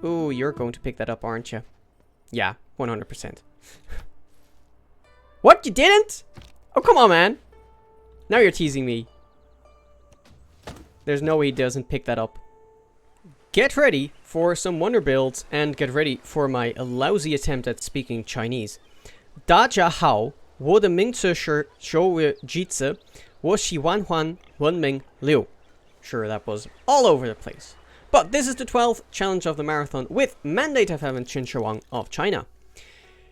Ooh, you're going to pick that up, aren't you? Yeah, 100%. What? You didn't? Oh, come on, man. Now you're teasing me. There's no way he doesn't pick that up. Get ready for some wonder builds and get ready for my lousy attempt at speaking Chinese. Da jia hao, wo de ming ce shi zhou jitze, wo xi wan huan wen ming liu. Sure, that was all over the place. But this is the 12th challenge of the marathon with Mandate of Heaven Qin Shi Huang of China.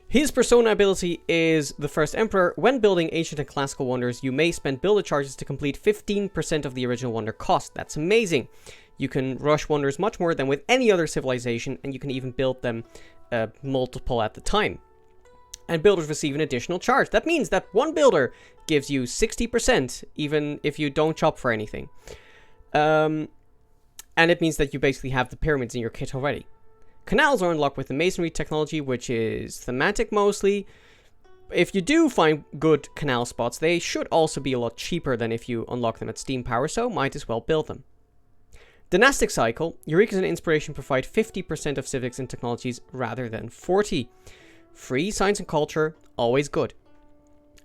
His persona ability is the First Emperor. When building ancient and classical wonders, you may spend builder charges to complete 15% of the original wonder cost. That's amazing. You can rush wonders much more than with any other civilization, and you can even build them multiple at the time. And builders receive an additional charge. That means that one builder gives you 60%, even if you don't chop for anything. And it means that you basically have the pyramids in your kit already. Canals are unlocked with the masonry technology, which is thematic mostly. If you do find good canal spots, they should also be a lot cheaper than if you unlock them at steam power, so might as well build them. Dynastic cycle. Eureka's and inspiration provide 50% of civics and technologies rather than 40%. Free science and culture, always good.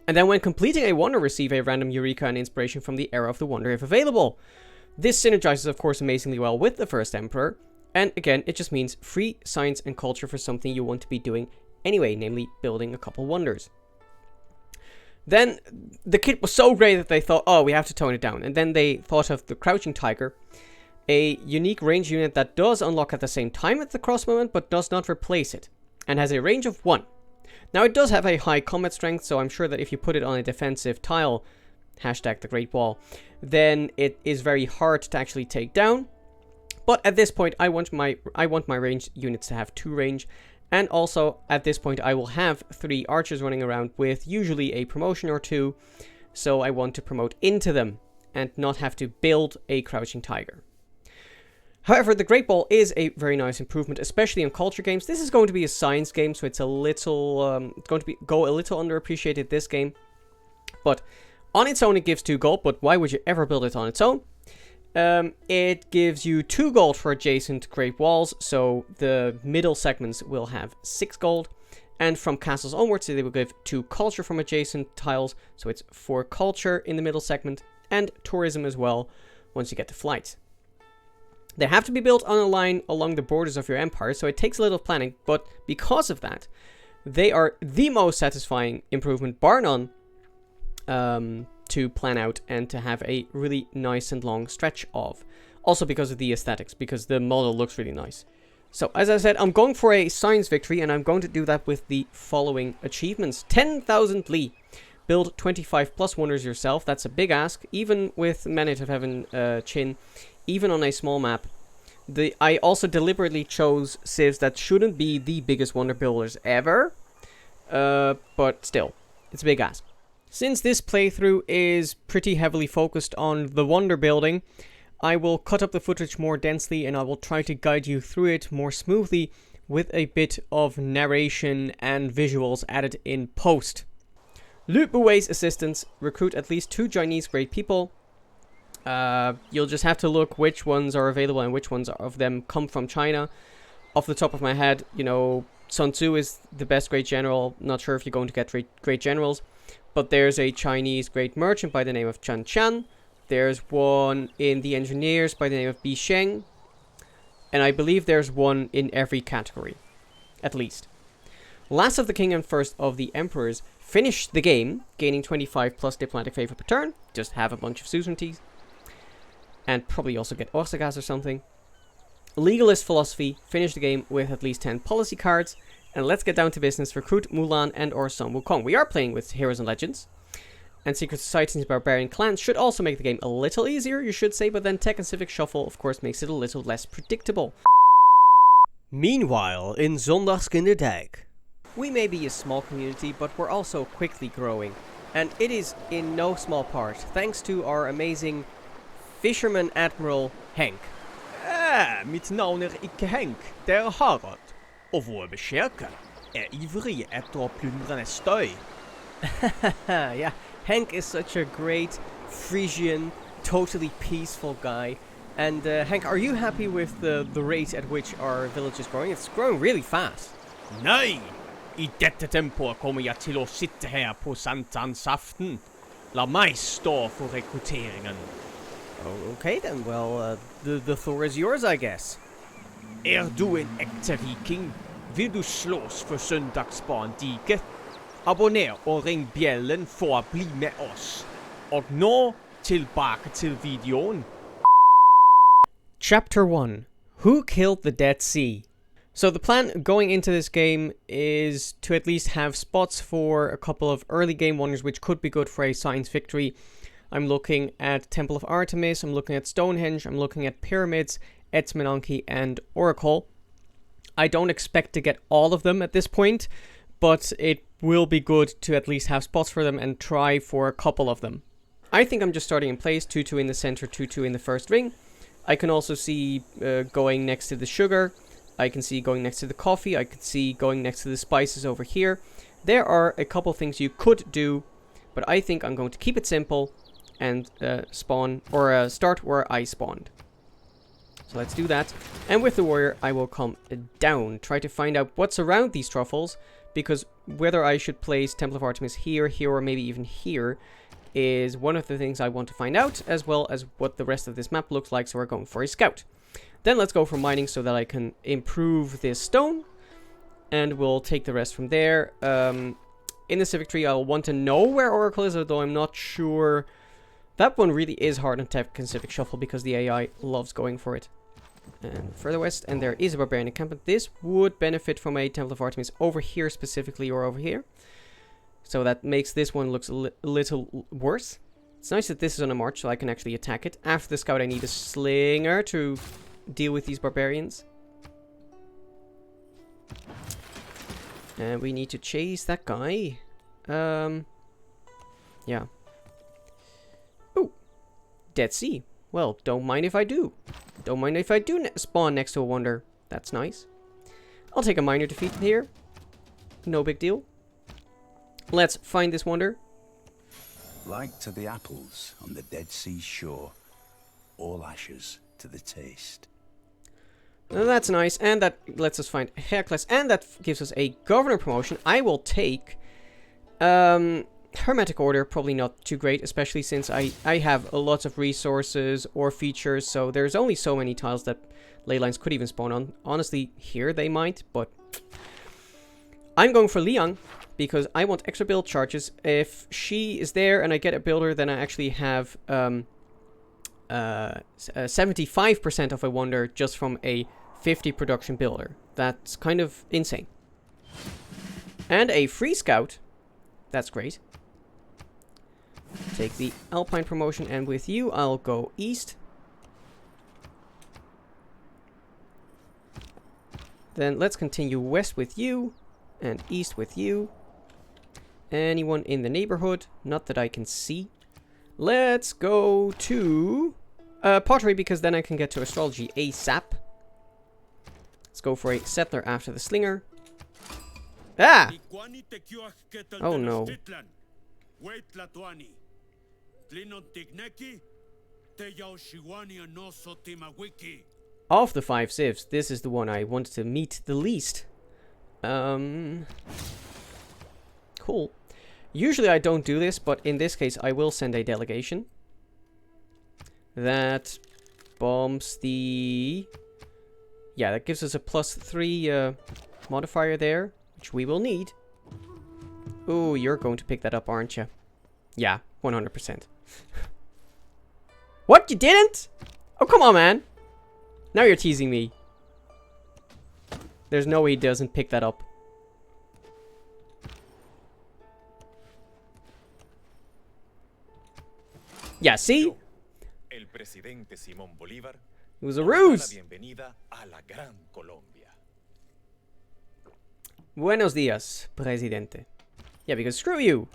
And then when completing a wonder, receive a random Eureka and inspiration from the era of the wonder if available. This synergizes, of course, amazingly well with the First Emperor. And again, it just means free science and culture for something you want to be doing anyway, namely building a couple wonders. Then the kit was so great that they thought, oh, we have to tone it down. And then they thought of the Crouching Tiger, a unique range unit that does unlock at the same time as the cross movement, but does not replace it, and has a range of 1. Now, it does have a high combat strength, so I'm sure that if you put it on a defensive tile, hashtag the Great Wall, then it is very hard to actually take down. But at this point, I want my ranged units to have 2 range. And also, at this point, I will have 3 archers running around with usually a promotion or 2. So I want to promote into them and not have to build a Crouching Tiger. However, the Great Ball is a very nice improvement, especially in culture games. This is going to be a science game, so it's a little, it's going to go a little underappreciated this game. But on its own, it gives 2 gold, but why would you ever build it on its own? It gives you 2 gold for adjacent Great Walls, so the middle segments will have 6 gold. And from castles onwards, they will give 2 culture from adjacent tiles, so it's 4 culture in the middle segment, and tourism as well, once you get to flights. They have to be built on a line along the borders of your empire, so it takes a little planning, but because of that, they are the most satisfying improvement, bar none, to plan out and to have a really nice and long stretch of. Also because of the aesthetics, because the model looks really nice. So, as I said, I'm going for a science victory, and I'm going to do that with the following achievements. 10,000 Li. Build 25 plus wonders yourself. That's a big ask, even with Mandate of Heaven Qin, even on a small map. I also deliberately chose civs that shouldn't be the biggest wonder builders ever, but still, it's a big ask. Since this playthrough is pretty heavily focused on the wonder building, I will cut up the footage more densely and I will try to guide you through it more smoothly with a bit of narration and visuals added in post. Loot Buwei's assistants. Recruit at least 2 Chinese great people. You'll just have to look which ones are available and which ones of them come from China. Off the top of my head, you know, Sun Tzu is the best great general. Not sure if you're going to get great generals. But there's a Chinese great merchant by the name of Chen Qian. There's one in the engineers by the name of Bi Sheng. And I believe there's one in every category. At least. Last of the king and first of the emperors finished the game, gaining 25 plus diplomatic favor per turn. Just have a bunch of suzerainties. And probably also get Orsagas or something. Legalist philosophy finished the game with at least 10 policy cards. And let's get down to business. Recruit Mulan and or Sun Wukong. We are playing with Heroes and Legends. And Secret Societies and Barbarian clans should also make the game a little easier, you should say. But then Tech and Civic Shuffle, of course, makes it a little less predictable. Meanwhile, in Zondagskind, we may be a small community, but we're also quickly growing. And it is in no small part thanks to our amazing Fisherman Admiral Henk. Mitt navn ikke Henk, det Harald. Og våre besjeker ivrige etter å plundre en støy. Yeah, Henk is such a great Frisian, totally peaceful guy. And Hank, are you happy with the rate at which our village is growing? It's growing really fast. Nej! I detta tempo kommer jag till att sitta här på sankthansafton. La mig stå för rekryteringen. Oh, okay then. Well, the Thor is yours, I guess. Du en äkta viking? Vill du slåss för söndagsbarndiket? Abonner och ring bjällen för att bli med oss. Och nå tillbaka till videon. Chapter 1. Who Killed the Dead Sea? So the plan going into this game is to at least have spots for a couple of early game wonders which could be good for a science victory. I'm looking at Temple of Artemis, I'm looking at Stonehenge, I'm looking at Pyramids, Etzmenonki and Oracle. I don't expect to get all of them at this point, but it will be good to at least have spots for them and try for a couple of them. I think I'm just starting in place, 2-2 in the center, 2-2 in the first ring. I can also see going next to the sugar. I can see going next to the coffee. I can see going next to the spices over here. There are a couple things you could do, but I think I'm going to keep it simple and spawn or start where I spawned. So let's do that. And with the warrior, I will come down, try to find out what's around these truffles, because whether I should place Temple of Artemis here, here, or maybe even here is one of the things I want to find out, as well as what the rest of this map looks like, so we're going for a scout. Then let's go for mining so that I can improve this stone, and we'll take the rest from there. In the civic tree, I'll want to know where Oracle is, although I'm not sure. That one really is hard on Tech and Civic Shuffle because the AI loves going for it. And further west, and there is a Barbarian encampment. This would benefit from a Temple of Artemis over here specifically, or over here. So that makes this one looks a little worse. It's nice that this is on a march so I can actually attack it. After the scout I need a slinger to deal with these barbarians. And we need to chase that guy. Yeah. Ooh. Dead Sea. Well, don't mind if I do. Don't mind if I do spawn next to a wonder. That's nice. I'll take a minor defeat here. No big deal. Let's find this wonder. Like to the apples on the Dead Sea shore, all ashes to the taste. That's nice, and that lets us find Hercules, and that gives us a governor promotion. I will take Hermetic Order, probably not too great, especially since I have lots of resources or features, so there's only so many tiles that ley lines could even spawn on. Honestly, here they might, but I'm going for Liang, because I want extra build charges. If she is there and I get a builder, then I actually have 75% of a wonder just from a 50 production builder. That's kind of insane. And a free scout. That's great. Take the Alpine promotion, and with you I'll go east. Then let's continue west with you and east with you. Anyone in the neighborhood? Not that I can see. Let's go to pottery, because then I can get to astrology ASAP. Let's go for a settler after the slinger. Ah! Oh no. Of the 5 civs, this is the one I wanted to meet the least. Cool. Usually I don't do this, but in this case I will send a delegation. That bombs the... Yeah, that gives us a +3 modifier there, which we will need. Ooh, you're going to pick that up, aren't you? Yeah, 100%. What? You didn't? Oh, come on, man. Now you're teasing me. There's no way he doesn't pick that up. Yeah, see? El presidente Simón Bolívar. It was a ruse. Bienvenida a la Gran Colombia. Buenos dias, presidente. Yeah, because screw you.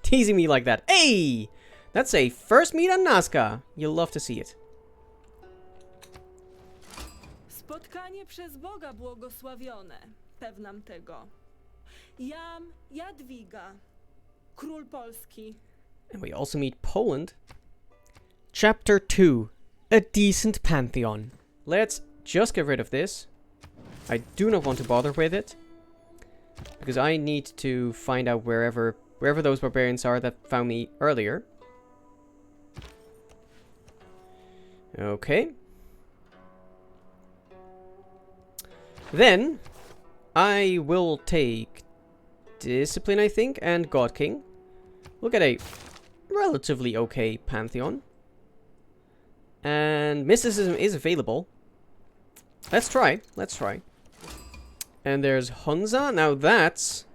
Teasing me like that. Hey! That's a first meet on Nazca. You'll love to see it. Spotkanie przez Boga błogosławione. Pewnam tego. Jam Jadwiga. Król Polski. And we also meet Poland. Chapter 2. A decent pantheon. Let's just get rid of this. I do not want to bother with it. Because I need to find out wherever those barbarians are that found me earlier. Okay. Then, I will take Discipline, I think, and God King. We'll get a relatively okay Pantheon. And Mysticism is available. Let's try. Let's try. And there's Hunza. Now that's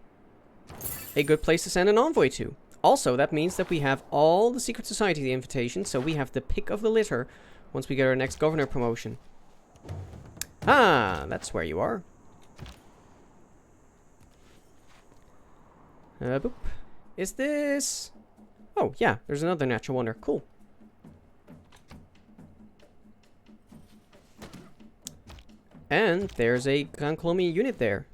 a good place to send an envoy to. Also, that means that we have all the Secret Society invitations, so we have the pick of the litter once we get our next governor promotion. Ah, that's where you are. Boop. Is this... Oh, yeah, there's another natural wonder. Cool. And there's a Gran Colombian unit there.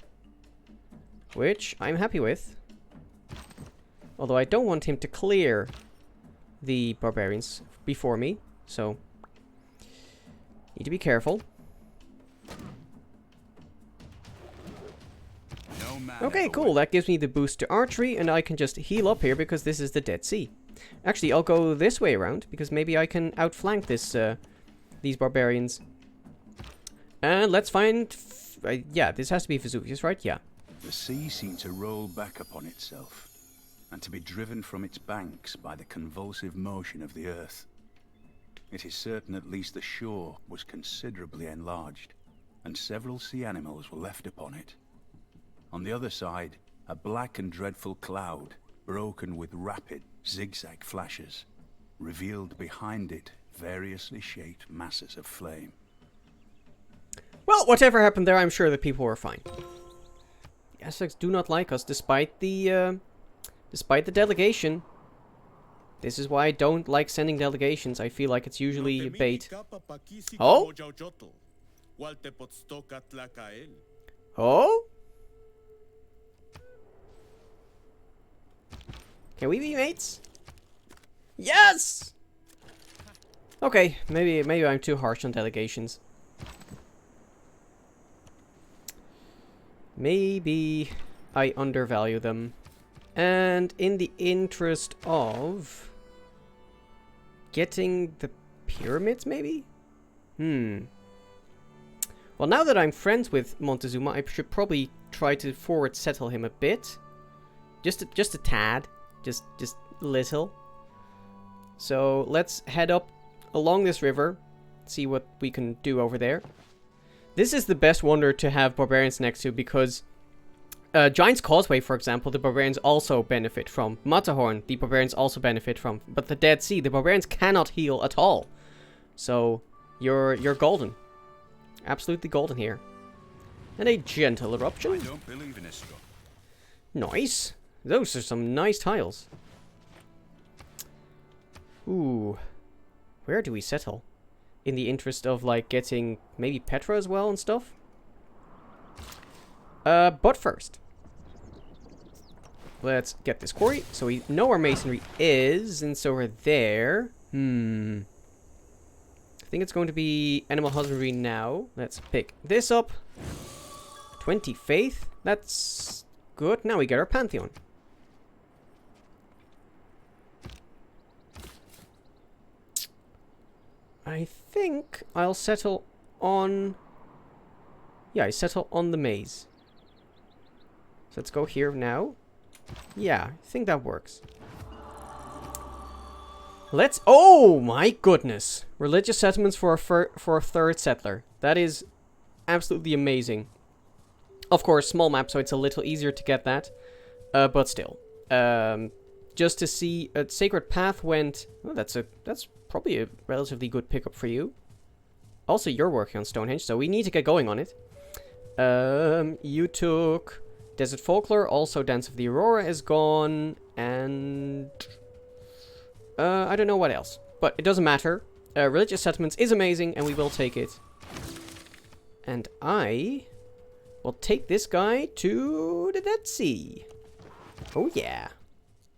Which I'm happy with. Although I don't want him to clear the barbarians before me. So, need to be careful. Okay, cool. That gives me the boost to archery, and I can just heal up here because this is the Dead Sea. Actually, I'll go this way around because maybe I can outflank this these barbarians. And let's find... yeah, this has to be Vesuvius, right? Yeah. The sea seemed to roll back upon itself, and to be driven from its banks by the convulsive motion of the earth. It is certain at least the shore was considerably enlarged, and several sea animals were left upon it. On the other side, a black and dreadful cloud, broken with rapid, zigzag flashes, revealed behind it variously shaped masses of flame. Well, whatever happened there, I'm sure the people were fine. The Aztecs do not like us, despite the delegation. This is why I don't like sending delegations. I feel like it's usually a bait. Oh? Oh? Can we be mates? Yes! Okay, maybe I'm too harsh on delegations. Maybe I undervalue them. And in the interest of getting the pyramids, maybe? Well, now that I'm friends with Montezuma, I should probably try to forward settle him a bit. Just a tad. Just little. So let's head up along this river. See what we can do over there. This is the best wonder to have barbarians next to because Giant's Causeway, for example, the barbarians also benefit from. Matterhorn, the barbarians also benefit from. But the Dead Sea, the barbarians cannot heal at all. So you're golden. Absolutely golden here. And a gentle eruption. I don't believe in Istro. Nice. Those are some nice tiles. Ooh. Where do we settle? In the interest of, like, getting maybe Petra as well and stuff? But first. Let's get this quarry. So we know where masonry is, and so we're there. I think it's going to be animal husbandry now. Let's pick this up. 20 faith. That's good. Now we get our pantheon. I think I'll settle on... Yeah, I settle on the maze. So let's go here now. Yeah, I think that works. Let's... Oh my goodness! Religious settlements for a third settler. That is absolutely amazing. Of course, small map, so it's a little easier to get that. But still. Just to see... A Sacred Path went... Oh, that's probably a relatively good pickup for you. Also, you're working on Stonehenge, so we need to get going on it. You took Desert Folklore, also Dance of the Aurora is gone, and... I don't know what else, but it doesn't matter. Religious Settlements is amazing, and we will take it. And I will take this guy to the Dead Sea. Oh yeah.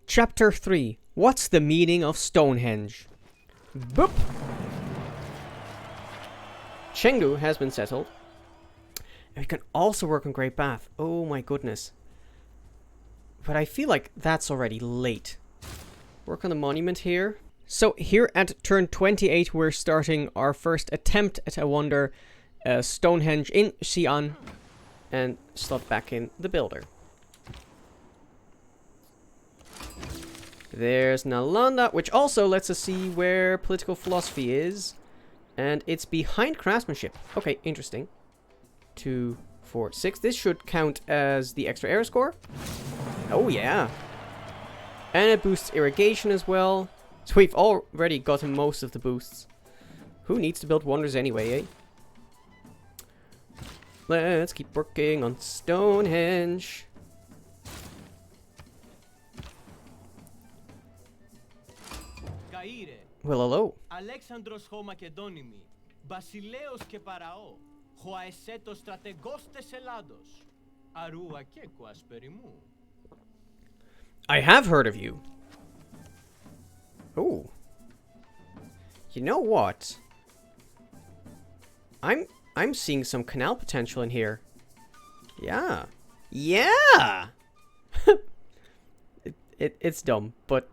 Chapter 3. What's the meaning of Stonehenge? Boop! Chengdu has been settled. And we can also work on Great Bath. Oh my goodness. But I feel like that's already late. Work on the monument here. So here at turn 28, we're starting our first attempt at a wonder, Stonehenge in Xi'an, and slot back in the builder. There's Nalanda, which also lets us see where political philosophy is. And it's behind craftsmanship. Okay, interesting. 2, 4, 6. This should count as the extra era score. Oh, yeah. And it boosts irrigation as well. So we've already gotten most of the boosts. Who needs to build wonders anyway, eh? Let's keep working on Stonehenge. Well, hello. Alexandros ho Macedonimi, Basileos και Παραώ, ho aesetos strategos tes Elados, Arua kekwas perimou. I have heard of you. Oh. You know what? I'm seeing some canal potential in here. Yeah. Yeah! It's dumb, but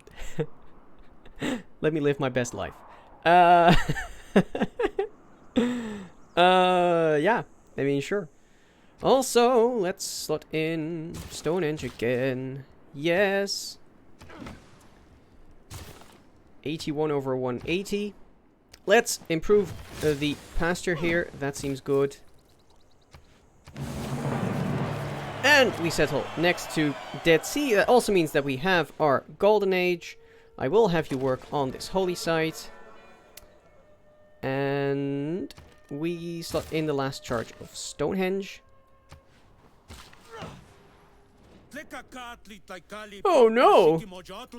let me live my best life. Yeah. I mean, sure. Also, let's slot in Stonehenge again. Yes. 81 over 180. Let's improve the pasture here. That seems good. And we settle next to Dead Sea. That also means that we have our Golden Age. I will have you work on this holy site. And we slot in the last charge of Stonehenge. Oh no!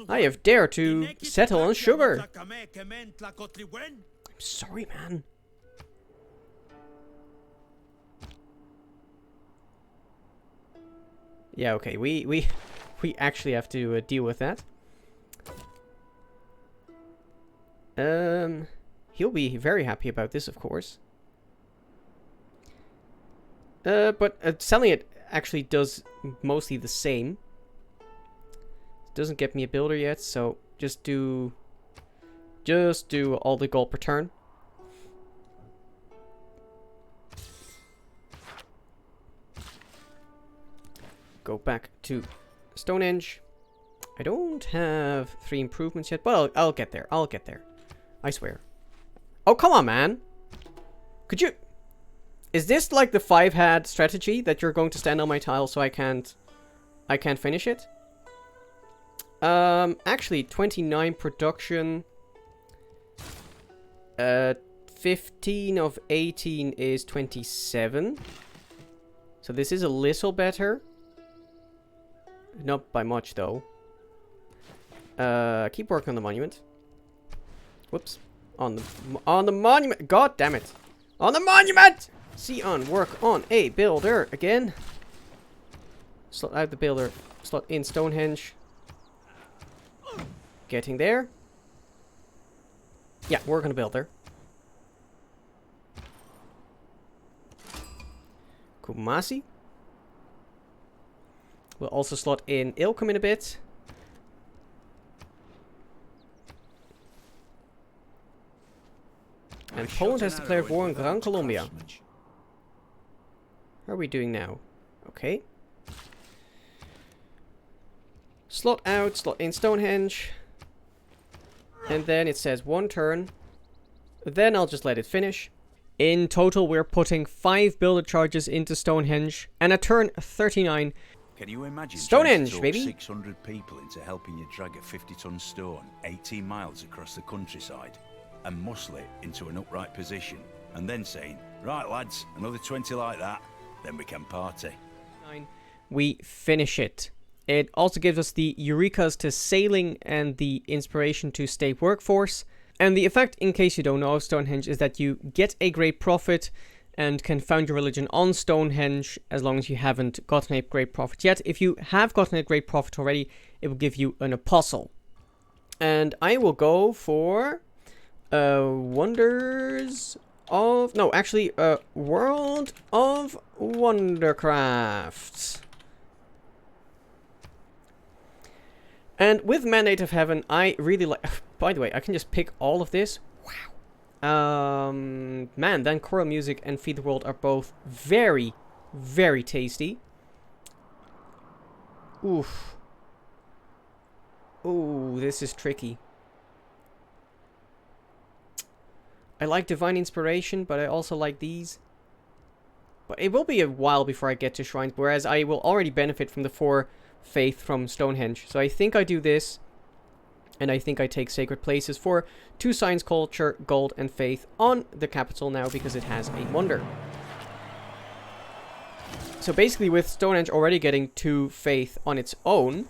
I have dared to settle on sugar. I'm sorry, man. Yeah, okay, we actually have to deal with that. He'll be very happy about this, of course. But selling it actually does mostly the same. Doesn't get me a builder yet, so just do all the gold per turn. Go back to Stonehenge. I don't have 3 improvements yet, but I'll get there. I'll get there. I swear. Oh, come on, man. Could you... Is this like the 5-hat strategy that you're going to stand on my tile so I can't finish it? Actually, 29 production. 15 of 18 is 27. So this is a little better. Not by much, though. Keep working on the monument. Whoops. On the monument. God damn it. On the monument! Sion, work on a builder again. Slot out the builder. Slot in Stonehenge. Getting there. Yeah, work on a builder. Kumasi. We'll also slot in Ilkum in a bit. And Poland has declared war on Gran Colombia. How are we doing now? Okay. Slot out, slot in Stonehenge. And then it says 1 turn. Then I'll just let it finish. In total, we're putting 5 builder charges into Stonehenge. And at turn 39... Can you imagine Stonehenge, baby? 600 people into helping you drag a 50-ton stone 18 miles across the countryside and muscle it into an upright position, and then saying, right lads, another 20 like that, then we can party. We finish it. It also gives us the Eurekas to sailing and the inspiration to state workforce. And the effect, in case you don't know, of Stonehenge is that you get a great prophet and can found your religion on Stonehenge as long as you haven't gotten a great prophet yet. If you have gotten a great prophet already, it will give you an apostle. And I will go for wonders of... No, actually, World of Wondercraft. And with Mandate of Heaven, I really like... By the way, I can just pick all of this. Wow. Man, then Choral Music and Feed the World are both very, very tasty. Oof. Ooh, this is tricky. I like Divine Inspiration, but I also like these. But it will be a while before I get to Shrines, whereas I will already benefit from the 4 Faith from Stonehenge. So I think I do this, and I think I take Sacred Places for 2 Science, Culture, Gold, and Faith on the capital now, because it has a wonder. So basically with Stonehenge already getting 2 Faith on its own,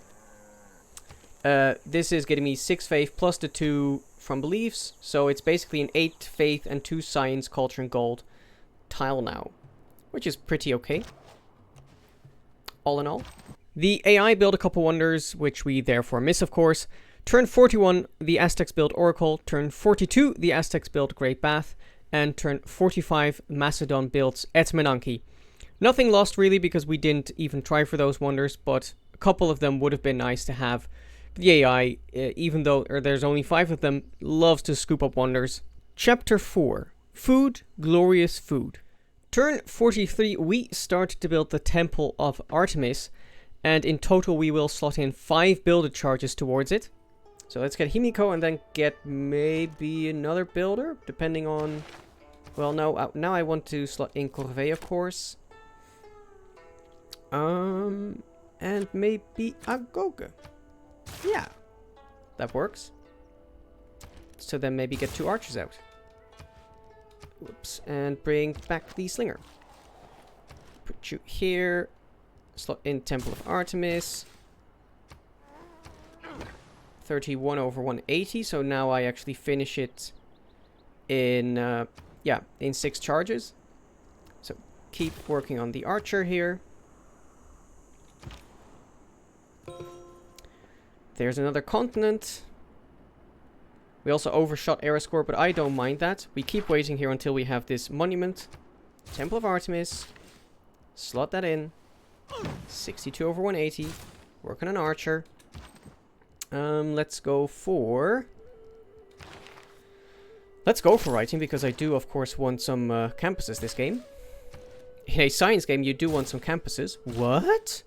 this is getting me 6 Faith plus the 2 from Beliefs. So it's basically an 8 Faith and 2 Science, Culture, and Gold tile now, which is pretty okay, all in all. The AI build a couple wonders, which we therefore miss, of course. Turn 41, the Aztecs build Oracle. Turn 42, the Aztecs build Great Bath. And turn 45, Macedon builds Etmenanki. Nothing lost really, because we didn't even try for those wonders, but a couple of them would have been nice to have. The AI, even though there's only 5 of them, loves to scoop up wonders. Chapter 4. Food, Glorious Food. Turn 43, we start to build the Temple of Artemis, and in total we will slot in 5 builder charges towards it. So let's get Himiko and then get maybe another builder, depending on... Well, no, now I want to slot in Corvée, of course. And maybe Agoga. Yeah, that works. So then maybe get 2 archers out. Whoops, and bring back the slinger. Put you here. Slot in Temple of Artemis. 31 over 180. So now I actually finish it in, in 6 charges. So keep working on the archer here. There's another continent. We also overshot era score, but I don't mind that. We keep waiting here until we have this monument. Temple of Artemis. Slot that in. 62 over 180. Work on an archer. Let's go for writing, because I do, of course, want some campuses this game. In a science game, you do want some campuses. What?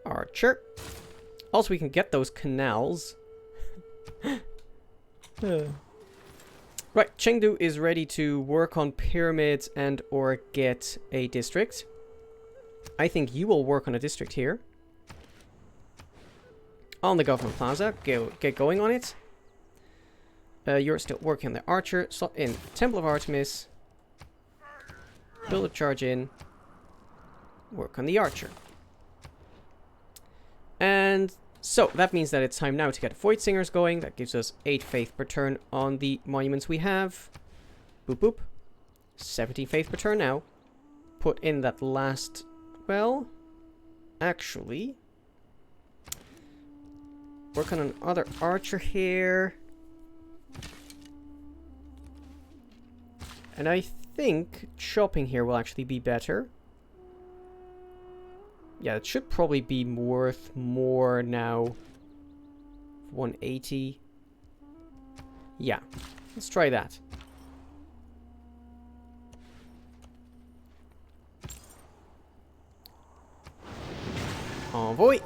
Archer. Also, we can get those canals. Right, Chengdu is ready to work on pyramids and or get a district. I think you will work on a district here. On the Government Plaza. Get going on it. You're still working on the archer. Slot in Temple of Artemis. Build a charge in. Work on the archer. And so that means that it's time now to get Void Singers going. That gives us 8 faith per turn on the monuments we have. Boop boop. 17 faith per turn now. Put in that last... Well, actually... Work on another archer here. And I think chopping here will actually be better. Yeah, it should probably be worth more now. 180. Yeah, let's try that. Envoy.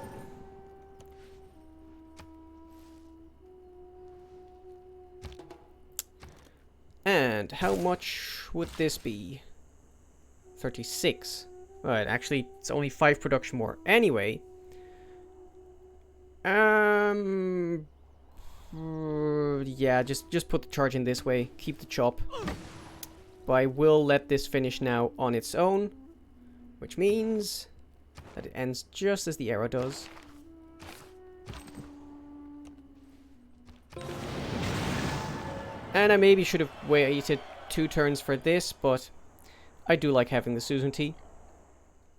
And how much would this be? 36. Alright, actually, it's only 5 production more. Anyway. Yeah, just put the charge in this way. Keep the chop. But I will let this finish now on its own. Which means that it ends just as the arrow does. And I maybe should have waited 2 turns for this, but I do like having the Susan Tea.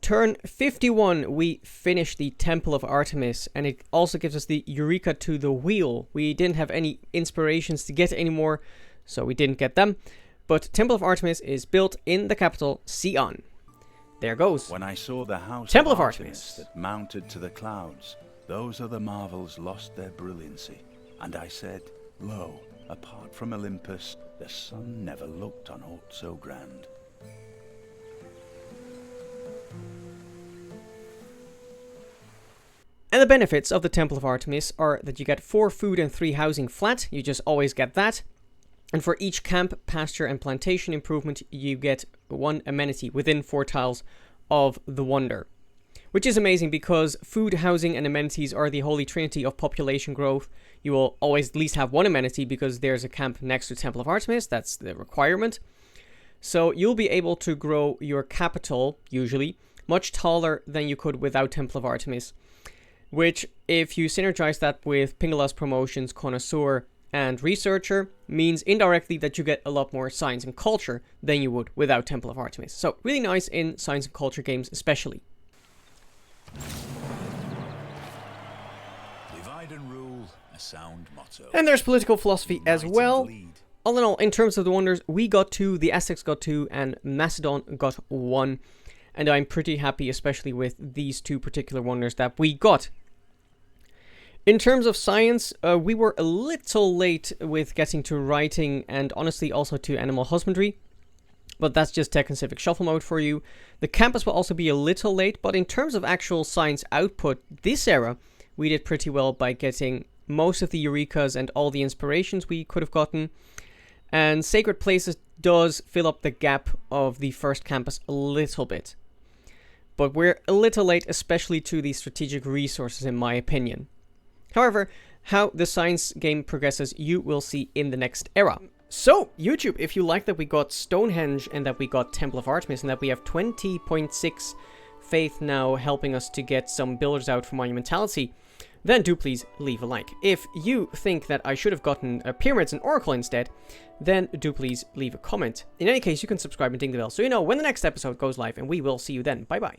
turn 51, we finish the Temple of Artemis, and it also gives us the Eureka to the Wheel. We didn't have any inspirations to get anymore, so we didn't get them. But Temple of Artemis is built in the capital, Sion. There goes. When I saw the house Temple of of Artemis that mounted to the clouds, those other marvels lost their brilliancy. And I said, lo, apart from Olympus, the sun never looked on aught so grand. And the benefits of the Temple of Artemis are that you get 4 food and 3 housing flat. You just always get that. And for each camp, pasture, and plantation improvement, you get 1 amenity within 4 tiles of the Wonder. Which is amazing because food, housing, and amenities are the holy trinity of population growth. You will always at least have 1 amenity because there's a camp next to Temple of Artemis. That's the requirement. So you'll be able to grow your capital, usually, much taller than you could without Temple of Artemis. Which, if you synergize that with Pingala's promotions, Connoisseur, and Researcher, means indirectly that you get a lot more science and culture than you would without Temple of Artemis. So, really nice in science and culture games especially. Divide and rule, a sound motto. And there's political philosophy as well. All in all, in terms of the wonders, we got 2, the Aztecs got 2, and Macedon got 1. And I'm pretty happy, especially with these 2 particular wonders that we got. In terms of science, we were a little late with getting to writing and honestly also to animal husbandry. But that's just Tech and Civic Shuffle mode for you. The campus will also be a little late, but in terms of actual science output this era, we did pretty well by getting most of the Eurekas and all the inspirations we could have gotten. And Sacred Places does fill up the gap of the first campus a little bit. But we're a little late, especially to the strategic resources in my opinion. However, how the science game progresses, you will see in the next era. So, YouTube, if you like that we got Stonehenge and that we got Temple of Artemis and that we have 20.6 faith now helping us to get some builders out for Monumentality, then do please leave a like. If you think that I should have gotten Pyramids and Oracle instead, then do please leave a comment. In any case, you can subscribe and ding the bell so you know when the next episode goes live, and we will see you then. Bye bye.